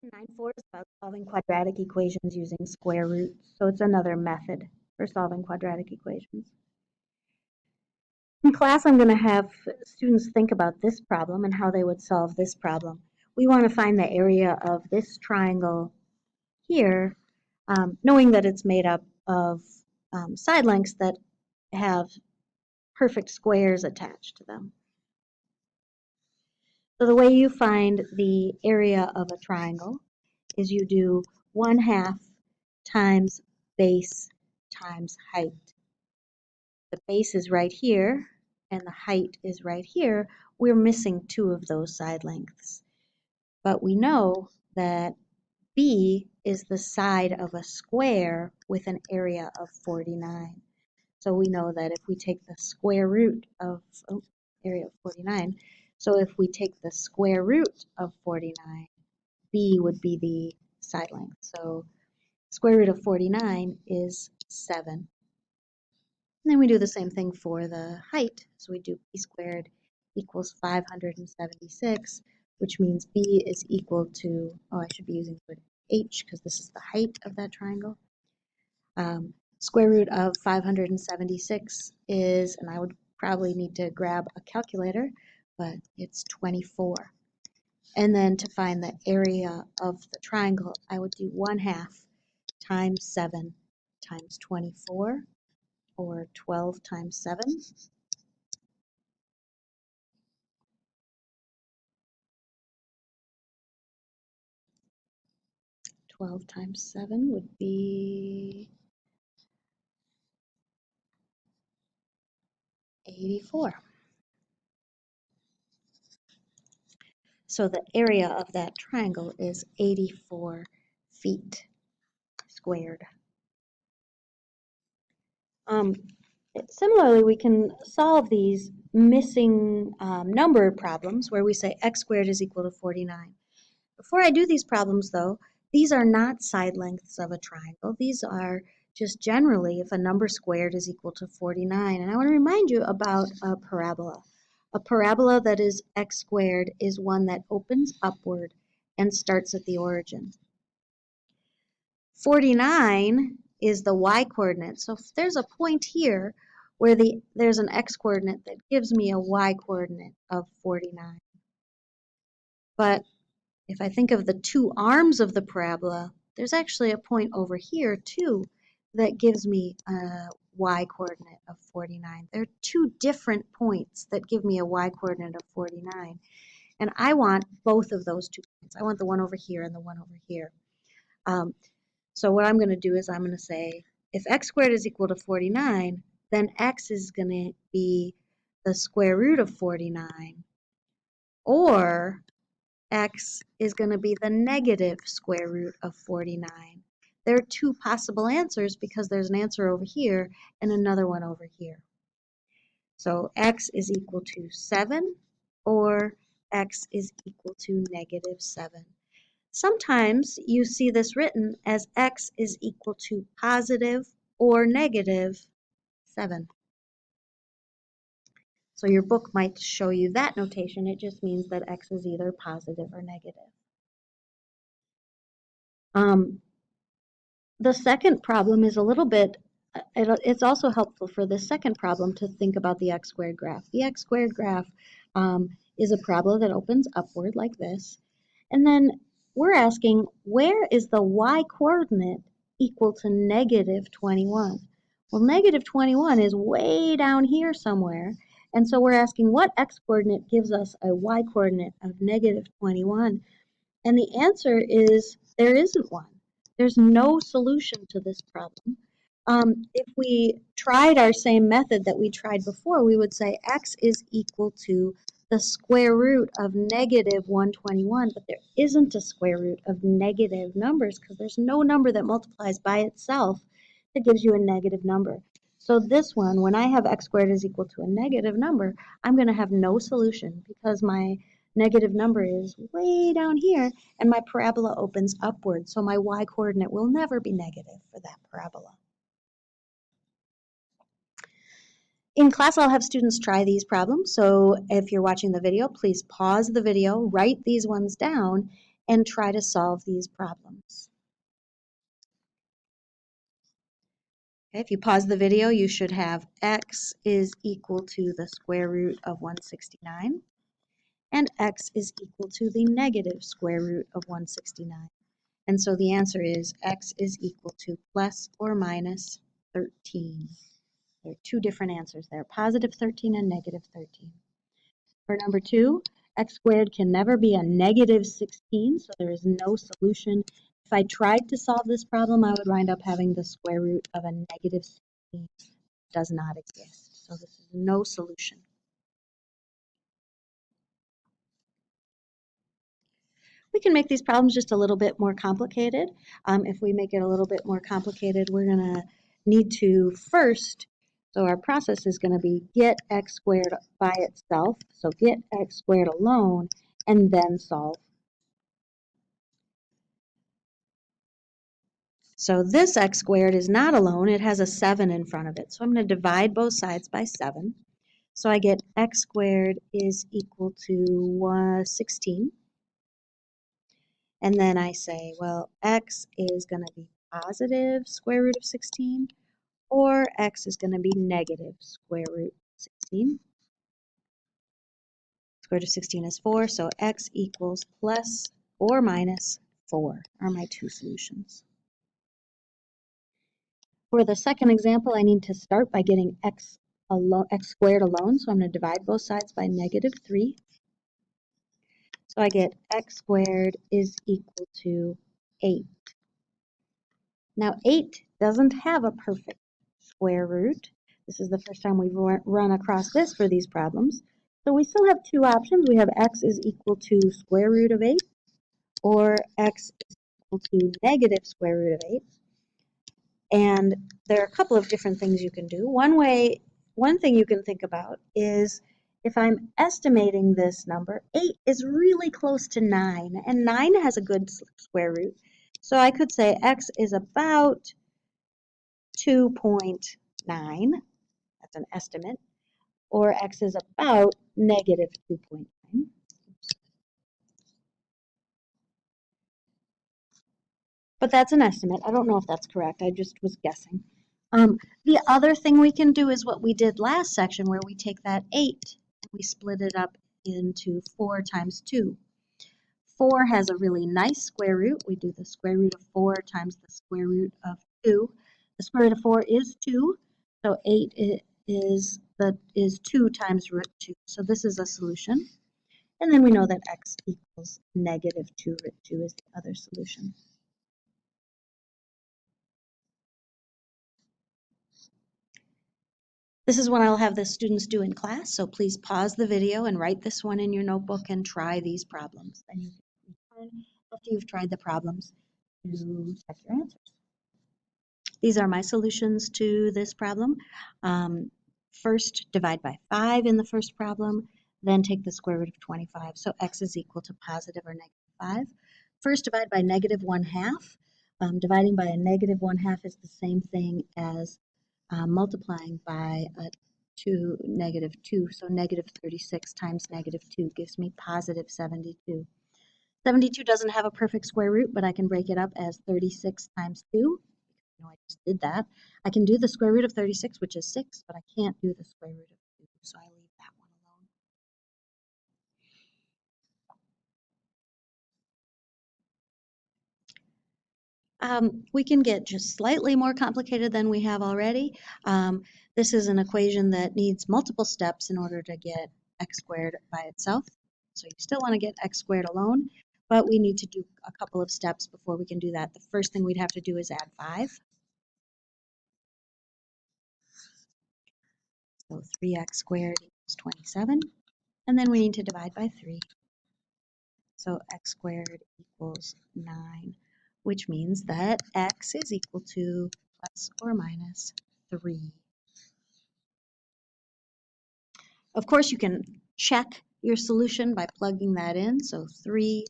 9.4 is about solving quadratic equations using square roots, so it's another method for solving quadratic equations. In class, I'm going to have students think about this problem and how they would solve this problem. We want to find the area of this triangle here, knowing that it's made up of side lengths that have perfect squares attached to them. So the way you find the area of a triangle is you do 1/2 times base times height. The base is right here and the height is right here. We're missing 2 of those side lengths. But we know that B is the side of a square with an area of 49. So we know that if we take the square root of area of 49, so if we take the square root of 49, B would be the side length. So square root of 49 is 7. And then we do the same thing for the height. So we do b squared equals 576, which means b is equal to, I should be using the word h because this is the height of that triangle. Square root of 576 is, and I would probably need to grab a calculator, but it's 24. And then to find the area of the triangle, I would do 1/2 times 7 times 24, or 12 times 7. Twelve times 7 would be 84. So the area of that triangle is 84 feet squared. Similarly, we can solve these missing number problems where we say x squared is equal to 49. Before I do these problems, though, these are not side lengths of a triangle. These are just generally if a number squared is equal to 49. And I want to remind you about a parabola. A parabola that is x squared is one that opens upward and starts at the origin. 49 is the y-coordinate. So if there's a point here where there's an x-coordinate that gives me a y-coordinate of 49. But if I think of the two arms of the parabola, there's actually a point over here too that gives me a y-coordinate of 49. There are two different points that give me a y-coordinate of 49. And I want both of those 2 points. I want the one over here and the one over here. So what I'm going to do is I'm going to say if x squared is equal to 49, then x is going to be the square root of 49. Or x is going to be the negative square root of 49. There are two possible answers because there's an answer over here and another one over here. So x is equal to 7 or x is equal to negative 7. Sometimes you see this written as x is equal to positive or negative 7. So your book might show you that notation. It just means that x is either positive or negative. The second problem is a little bit, it's also helpful for the second problem to think about the x squared graph. The x squared graph is a parabola that opens upward like this. And then we're asking, where is the y-coordinate equal to negative 21? Well, negative 21 is way down here somewhere. And so we're asking what x-coordinate gives us a y-coordinate of negative 21? And the answer is there isn't one. There's no solution to this problem. If we tried our same method that we tried before, we would say x is equal to the square root of negative 121, but there isn't a square root of negative numbers because there's no number that multiplies by itself that gives you a negative number. So this one, when I have x squared is equal to a negative number, I'm going to have no solution because my negative number is way down here and my parabola opens upward, so my y-coordinate will never be negative for that parabola. In class, I'll have students try these problems, so if you're watching the video, please pause the video, write these ones down, and try to solve these problems. Okay, if you pause the video, you should have x is equal to the square root of 169, and x is equal to the negative square root of 169. And so the answer is x is equal to plus or minus 13. There are two different answers there, positive 13 and negative 13. For number 2, x squared can never be a negative 16, so there is no solution. If I tried to solve this problem, I would wind up having the square root of a negative 16. It does not exist, so this is no solution. We can make these problems just a little bit more complicated. If we make it a little bit more complicated, we're going to need to first, so our process is going to be get x squared by itself, so get x squared alone, and then solve. So this x squared is not alone, it has a 7 in front of it. So I'm going to divide both sides by 7. So I get x squared is equal to 16. And then I say, well, x is going to be positive square root of 16, or x is going to be negative square root of 16. Square root of 16 is 4, so x equals plus or minus 4 are my two solutions. For the second example, I need to start by getting x squared alone, so I'm going to divide both sides by negative 3. So I get x squared is equal to 8. Now 8 doesn't have a perfect square root. This is the first time we've run across this for these problems. So we still have two options. We have x is equal to square root of 8, or x is equal to negative square root of 8. And there are a couple of different things you can do. One thing you can think about is if I'm estimating this number, 8 is really close to 9, and 9 has a good square root. So I could say x is about 2.9, that's an estimate, or x is about negative 2.9. But that's an estimate. I don't know if that's correct. I just was guessing. The other thing we can do is what we did last section, where we take that 8 and we split it up into 4 times 2. 4 has a really nice square root. We do the square root of 4 times the square root of 2. The square root of 4 is 2, so 8 is 2 times root 2. So this is a solution. And then we know that x equals negative 2 root 2 is the other solution. This is what I'll have the students do in class, so please pause the video and write this one in your notebook and try these problems. And you can return after you've tried the problems to check your answers. These are my solutions to this problem. First, divide by 5 in the first problem, then take the square root of 25. So x is equal to positive or negative 5. First, divide by negative 1/2. Dividing by a negative 1/2 is the same thing as multiplying by negative 2. So negative 36 times negative 2 gives me positive 72. 72 doesn't have a perfect square root, but I can break it up as 36 times 2. I just did that. I can do the square root of 36, which is 6, but I can't do the square root of 2, so I leave that one alone. We can get just slightly more complicated than we have already. This is an equation that needs multiple steps in order to get x squared by itself. So you still want to get x squared alone, but we need to do a couple of steps before we can do that. The first thing we'd have to do is add 5. So 3x squared equals 27. And then we need to divide by 3. So x squared equals 9, which means that x is equal to plus or minus 3. Of course, you can check your solution by plugging that in. So 3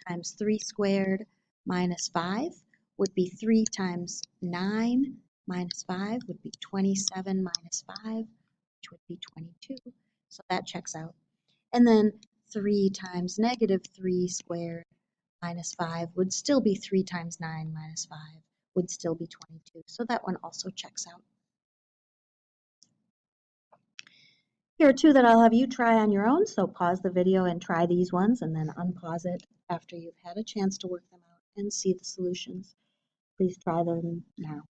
times 3 squared minus 5 would be 3 times 9 minus 5 would be 27 minus 5, which would be 22. So that checks out. And then 3 times negative 3 squared minus 5 would still be 3 times 9 minus 5 would still be 22. So that one also checks out. Here are two that I'll have you try on your own, so pause the video and try these ones and then unpause it after you've had a chance to work them out and see the solutions. Please try them now.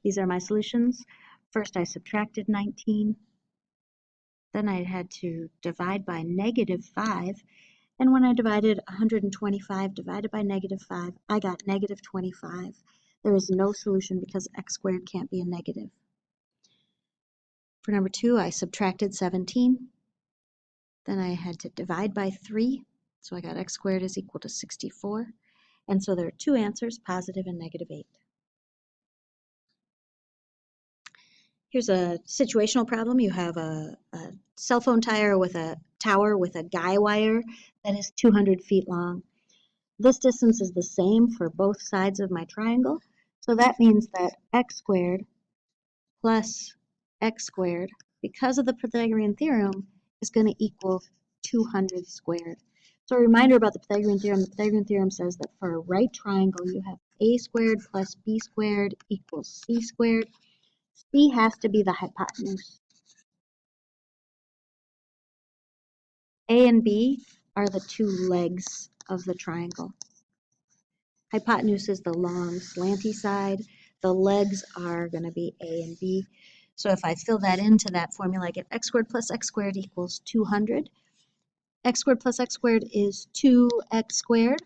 These are my solutions. First I subtracted 19, then I had to divide by negative 5, and when I divided 125 divided by negative 5, I got negative 25. There is no solution because x squared can't be a negative. For number 2, I subtracted 17. Then I had to divide by 3, so I got x squared is equal to 64. And so there are two answers, positive and negative 8. Here's a situational problem. You have a cell phone tower with a guy wire that is 200 feet long. This distance is the same for both sides of my triangle, so that means that x squared plus x squared, because of the Pythagorean theorem, is going to equal 200 squared. So a reminder about the Pythagorean theorem. The Pythagorean theorem says that for a right triangle, you have a squared plus b squared equals c squared. C has to be the hypotenuse. A and B are the two legs of the triangle. Hypotenuse is the long slanty side. The legs are going to be A and B. So if I fill that into that formula, I get x squared plus x squared equals 200. X squared plus x squared is 2x squared.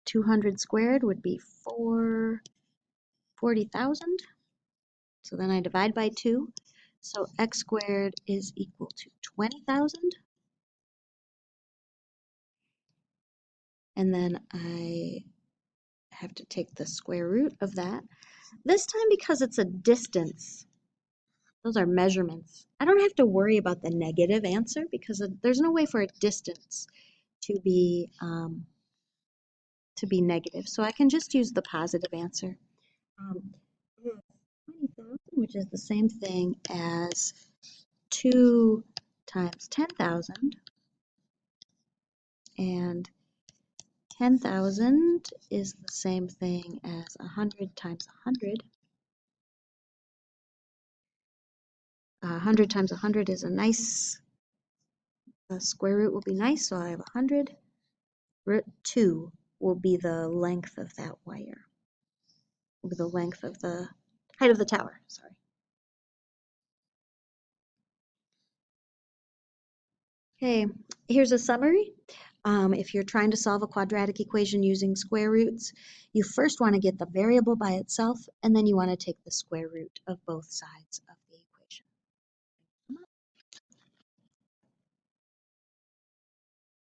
200 squared would be 40,000. So then I divide by 2. So x squared is equal to 20,000. And then I have to take the square root of that. This time, because it's a distance, those are measurements, I don't have to worry about the negative answer because there's no way for a distance to be negative. So I can just use the positive answer. 20,000, which is the same thing as 2 times 10,000. And 10,000 is the same thing as 100 times 100. 100 times 100 is a nice, the square root will be nice, so I have 100. Root 2 will be the length of that wire. Will be the length of the height of the tower, sorry. Okay, here's a summary. If you're trying to solve a quadratic equation using square roots, you first want to get the variable by itself, and then you want to take the square root of both sides of